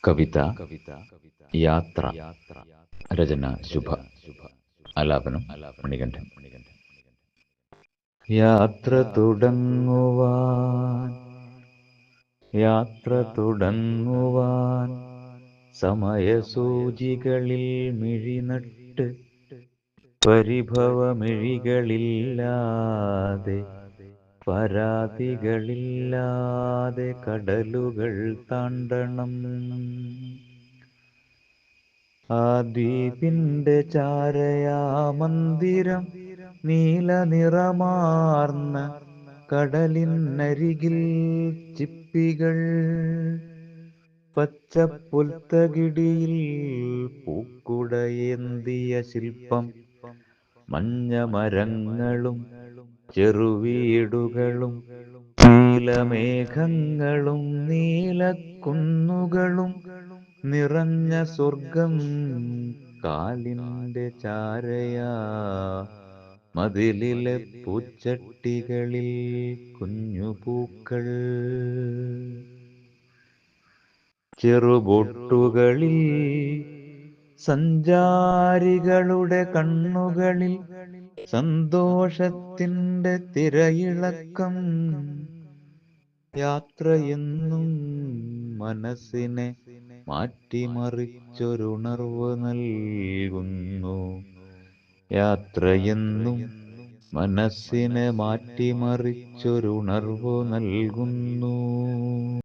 കവിത യാത്ര. രചന ശുഭ. ആലാപനം മണികണ്ഠൻ. യാത്ര തുടങ്ങുവാൻ, യാത്ര തുടങ്ങുവാൻ സമയസൂചികളിൽ മിഴിനട്ട് പരിഭവമിഴികളില്ലാതെ, പരാതികളില്ലാതെ കടലുകൾ താണ്ടണം. ആ ദ്വീപിന്റെ ചാരയാ മന്ദിരം, നീല നിറമാർന്ന കടലിനരികിൽ ചിപ്പികൾ, പച്ചപ്പുൽത്തകിടിയിൽ പൂക്കുടയേന്തിയ ശില്പം, മഞ്ഞമരങ്ങളും ചെറുവീടുകളും നീലമേഘങ്ങളും നീലക്കുന്നുകളും നിറഞ്ഞ സ്വർഗം കാലിന്റെ ചാരയാ മതിലിലെ പൂച്ചട്ടികളിൽ കുഞ്ഞുപൂക്കൾ, ചെറുബോട്ടുകളിൽ സഞ്ചാരികളുടെ കണ്ണുകളിൽ സന്തോഷത്തിന്റെ തിരയിളക്കം. യാത്രയെന്നും മനസ്സിനെ മാറ്റിമറിച്ചൊരുണർവ് നൽകുന്നു. യാത്രയെന്നും മനസ്സിനെ മാറ്റിമറിച്ചൊരുണർവ് നൽകുന്നു.